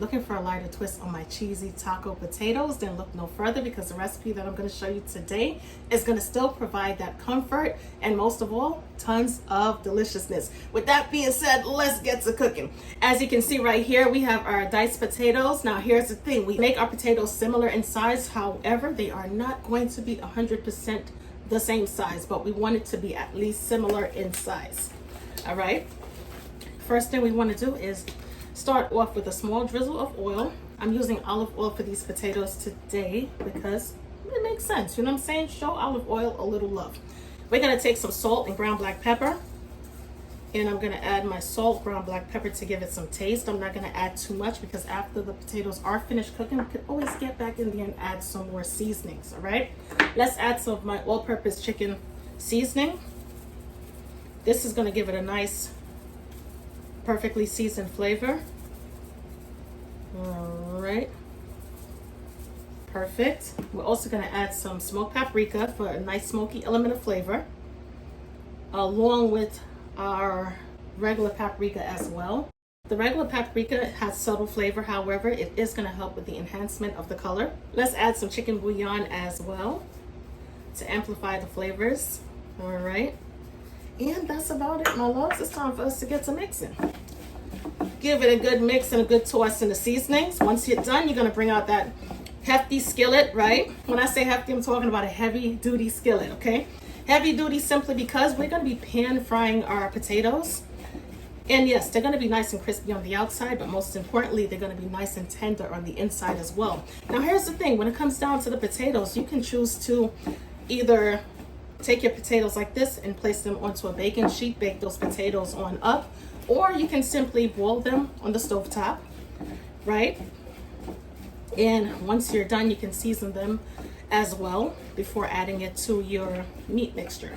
looking for a lighter twist on my cheesy taco potatoes, then look no further, because the recipe that I'm going to show you today is going to still provide that comfort and, most of all, tons of deliciousness. With that being said, let's get to cooking. As you can see right here, we have our diced potatoes. Now here's the thing, we make our potatoes similar in size, however they are not going to be 100% the same size, but we want it to be at least similar in size. All right, first thing we want to do is start off with a small drizzle of oil. I'm using olive oil for these potatoes today because it makes sense, you know what I'm saying? Show olive oil a little love. We're going to take some salt and ground black pepper, and I'm going to add my salt, ground black pepper to give it some taste. I'm not going to add too much because after the potatoes are finished cooking, we can always get back in there and add some more seasonings. All right, let's add some of my all-purpose chicken seasoning. This is going to give it a nice, perfectly seasoned flavor. All right, perfect. We're also going to add some smoked paprika for a nice smoky element of flavor, along with our regular paprika as well. The regular paprika has subtle flavor, however, it is going to help with the enhancement of the color. Let's add some chicken bouillon as well to amplify the flavors. All right, and that's about it, my loves. It's time for us to get to mixing. Give it a good mix and a good toss in the seasonings. Once you're done, you're going to bring out that hefty skillet, right? When I say hefty, I'm talking about a heavy duty skillet, okay? Heavy duty simply because we're going to be pan frying our potatoes. And yes, they're going to be nice and crispy on the outside, but most importantly, they're going to be nice and tender on the inside as well. Now, here's the thing. When it comes down to the potatoes, you can choose to either take your potatoes like this and place them onto a baking sheet, bake those potatoes on up, or you can simply boil them on the stove top, right? And once you're done, you can season them as well before adding it to your meat mixture.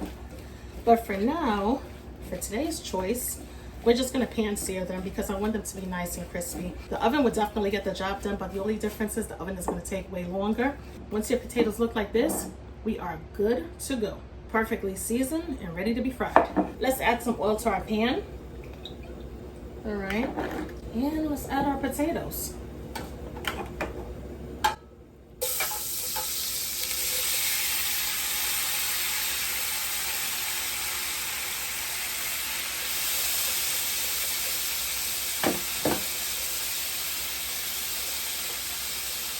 But for now, for today's choice, we're just going to pan sear them because I want them to be nice and crispy. The oven would definitely get the job done, but the only difference is the oven is going to take way longer. Once your potatoes look like this, we are good to go. Perfectly seasoned and ready to be fried. Let's add some oil to our pan. All right, and let's add our potatoes.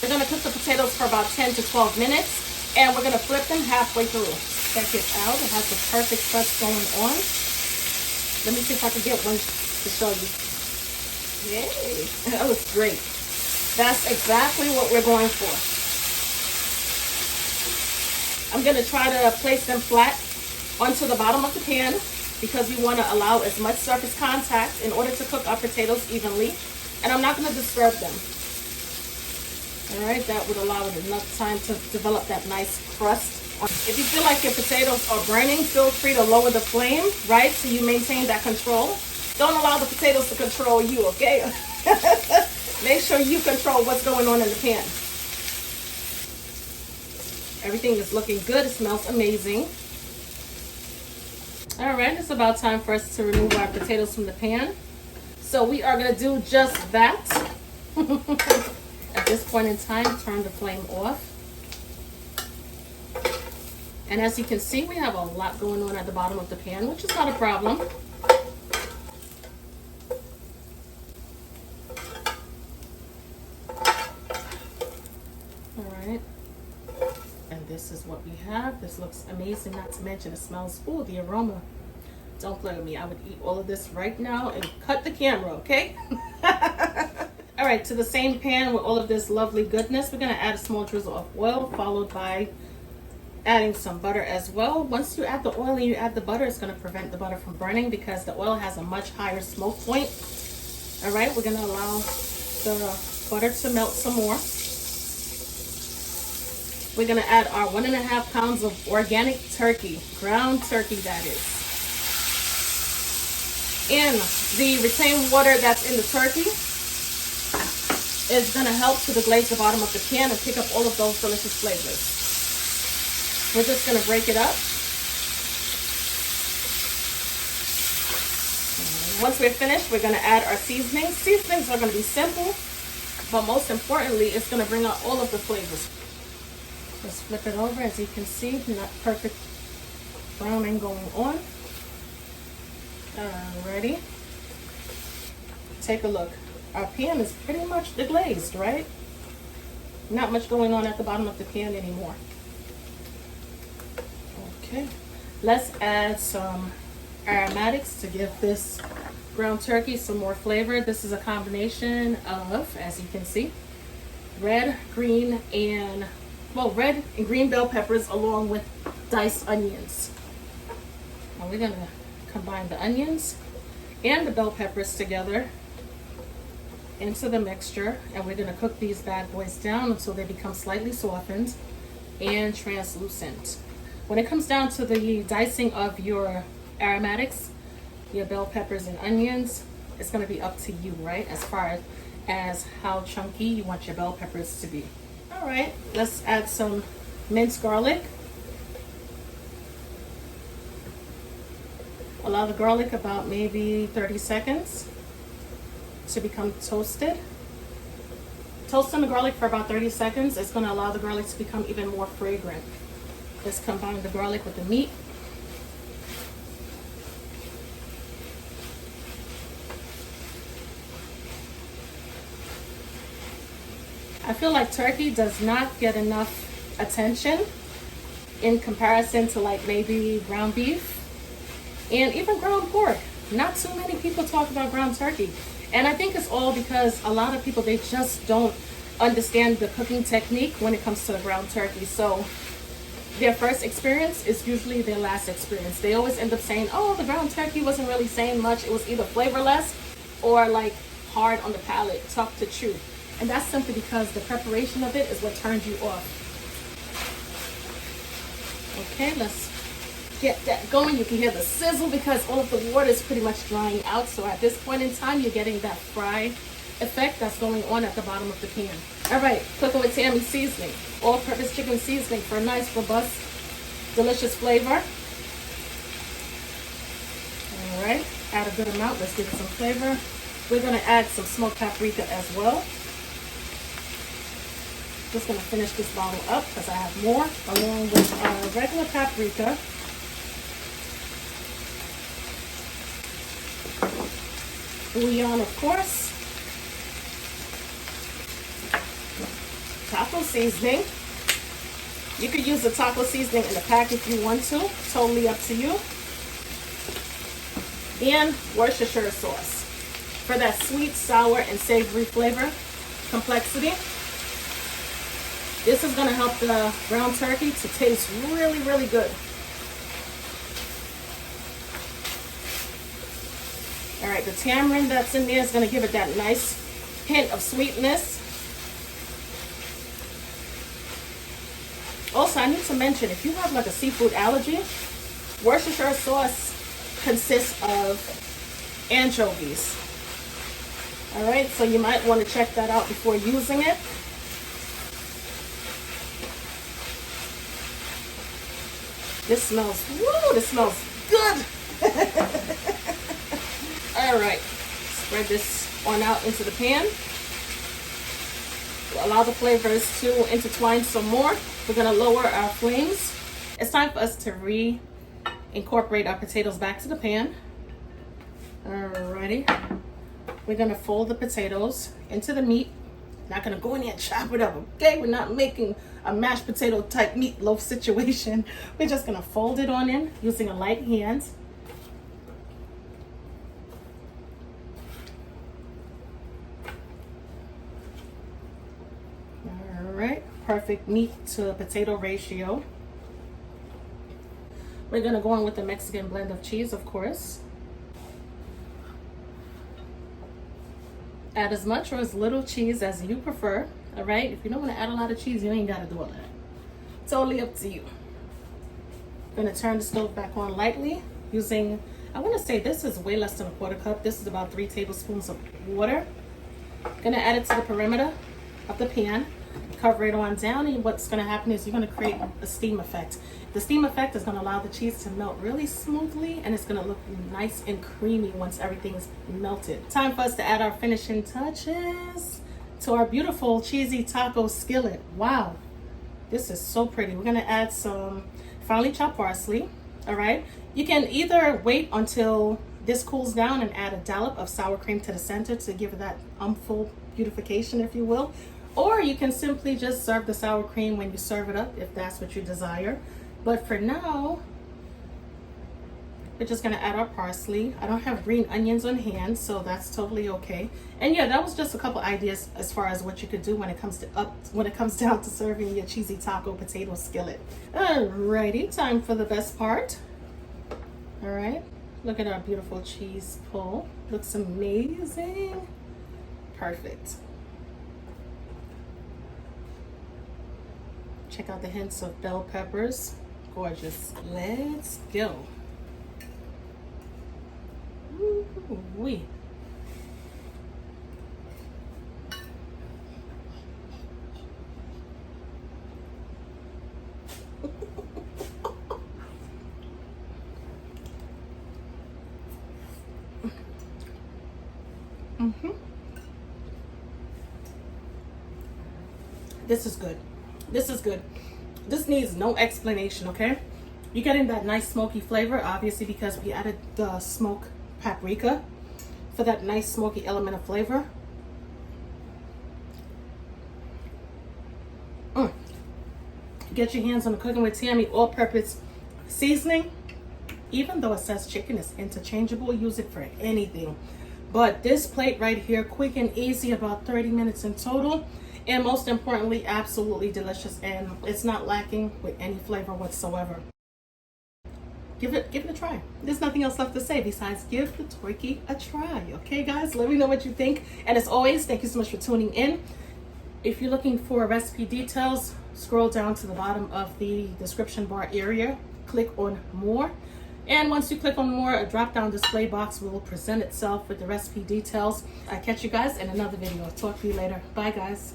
We're going to cook the potatoes for about 10 to 12 minutes, and we're going to flip them halfway through. Check it out. It has the perfect crust going on. Let me see if I can get one to show you. Yay! That looks great. That's exactly what we're going for. I'm going to try to place them flat onto the bottom of the pan because we want to allow as much surface contact in order to cook our potatoes evenly. And I'm not going to disturb them. All right, that would allow it enough time to develop that nice crust. If you feel like your potatoes are burning, feel free to lower the flame, right? So you maintain that control. Don't allow the potatoes to control you, okay? Make sure you control what's going on in the pan. Everything is looking good. It smells amazing. All right, it's about time for us to remove our potatoes from the pan. So we are going to do just that. At this point in time, turn the flame off. And as you can see, we have a lot going on at the bottom of the pan, which is not a problem. All right. And this is what we have. This looks amazing, not to mention it smells, ooh, the aroma. Don't play with me. I would eat all of this right now and cut the camera, okay? All right, to the same pan with all of this lovely goodness, we're going to add a small drizzle of oil, followed by adding some butter as well. Once you add the oil and you add the butter, it's going to prevent the butter from burning because the oil has a much higher smoke point. All right, we're going to allow the butter to melt some more. We're going to add our 1.5 pounds of organic turkey, ground turkey that is. And the retained water that's in the turkey is going to help to deglaze the bottom of the pan and pick up all of those delicious flavors. We're just going to break it up. Once we're finished, we're going to add our seasonings. Seasonings are going to be simple. but most importantly, it's gonna bring out all of the flavors. Let's flip it over. As you can see, not perfect browning going on. Alrighty. Take a look. Our pan is pretty much deglazed, right? Not much going on at the bottom of the pan anymore. Okay. Let's add some aromatics to give this ground turkey some more flavor. This is a combination of, as you can see, red, green, and green bell peppers along with diced onions. Now we're gonna combine the onions and the bell peppers together into the mixture, and we're gonna cook these bad boys down until they become slightly softened and translucent. When it comes down to the dicing of your aromatics, your bell peppers and onions, it's gonna be up to you, right? As far as how chunky you want your bell peppers to be. All right, let's add some minced garlic. Allow the garlic about maybe 30 seconds to become toasted. Toasting the garlic for about 30 seconds is gonna allow the garlic to become even more fragrant. Let's combine the garlic with the meat. I feel like turkey does not get enough attention in comparison to like maybe ground beef and even ground pork. Not too many people talk about ground turkey. And I think it's all because a lot of people, they just don't understand the cooking technique when it comes to the ground turkey. So their first experience is usually their last experience. They always end up saying, oh, the ground turkey wasn't really saying much. It was either flavorless or like hard on the palate, tough to chew. And that's simply because the preparation of it is what turns you off. Okay, let's get that going. You can hear the sizzle because all of the water is pretty much drying out. So at this point in time, you're getting that fry effect that's going on at the bottom of the pan. All right, cooking with Tammy seasoning, all-purpose chicken seasoning for a nice, robust, delicious flavor. All right, add a good amount. Let's give it some flavor. We're gonna add some smoked paprika as well. Just gonna finish this bottle up because I have more, along with our regular paprika. Bouillon, of course. Taco seasoning. You could use the taco seasoning in the pack if you want to. Totally up to you. And Worcestershire sauce for that sweet, sour, and savory flavor complexity. This is going to help the ground turkey to taste really, really good. All right, the tamarind that's in there is going to give it that nice hint of sweetness. Also, I need to mention, if you have like a seafood allergy, Worcestershire sauce consists of anchovies. All right, so you might want to check that out before using it. This smells, woo, this smells good. All right, spread this on out into the pan. Allow the flavors to intertwine some more. We're gonna lower our flames. It's time for us to reincorporate our potatoes back to the pan. Alrighty. We're gonna fold the potatoes into the meat. Not gonna go in there and chop it up, okay? We're not making a mashed potato type meatloaf situation. We're just gonna fold it on in using a light hand. All right, perfect meat to potato ratio. We're gonna go in with the Mexican blend of cheese, of course. Add as much or as little cheese as you prefer, all right? If you don't want to add a lot of cheese, you ain't got to do all that. Totally up to you. I'm going to turn the stove back on lightly using, I want to say this is way less than a quarter cup. This is about 3 tablespoons of water. Going to add it to the perimeter of the pan. Cover it on down, and what's going to happen is you're going to create a steam effect. The steam effect is going to allow the cheese to melt really smoothly, and it's going to look nice and creamy once everything's melted. Time for us to add our finishing touches. to our beautiful cheesy taco skillet. Wow, this is so pretty. We're gonna add some finely chopped parsley. All right, you can either wait until this cools down and add a dollop of sour cream to the center to give it that full beautification, if you will, or you can simply just serve the sour cream when you serve it up if that's what you desire. But for now, we're just gonna add our parsley. I don't have green onions on hand, so that's totally okay. And yeah, that was just a couple ideas as far as what you could do when it comes down to serving your cheesy taco potato skillet. Alrighty, time for the best part. All right, look at our beautiful cheese pull. Looks amazing. Perfect. Check out the hints of bell peppers. Gorgeous. Let's go. Ooh-wee. This is good. This is good. This needs no explanation, okay? You're getting that nice smoky flavor, obviously, because we added the smoked paprika for that nice smoky element of flavor. Get your hands on the Cooking with Tammy all-purpose seasoning. Even though it says chicken is interchangeable, use it for anything. But this plate right here, quick and easy, about 30 minutes in total. And most importantly, absolutely delicious, and it's not lacking with any flavor whatsoever. Give it a try. There's nothing else left to say besides give the turkey a try. Okay, guys, let me know what you think. And as always, thank you so much for tuning in. If you're looking for recipe details, scroll down to the bottom of the description bar area, click on more. And once you click on more, a drop-down display box will present itself with the recipe details. I'll catch you guys in another video. Talk to you later. Bye, guys.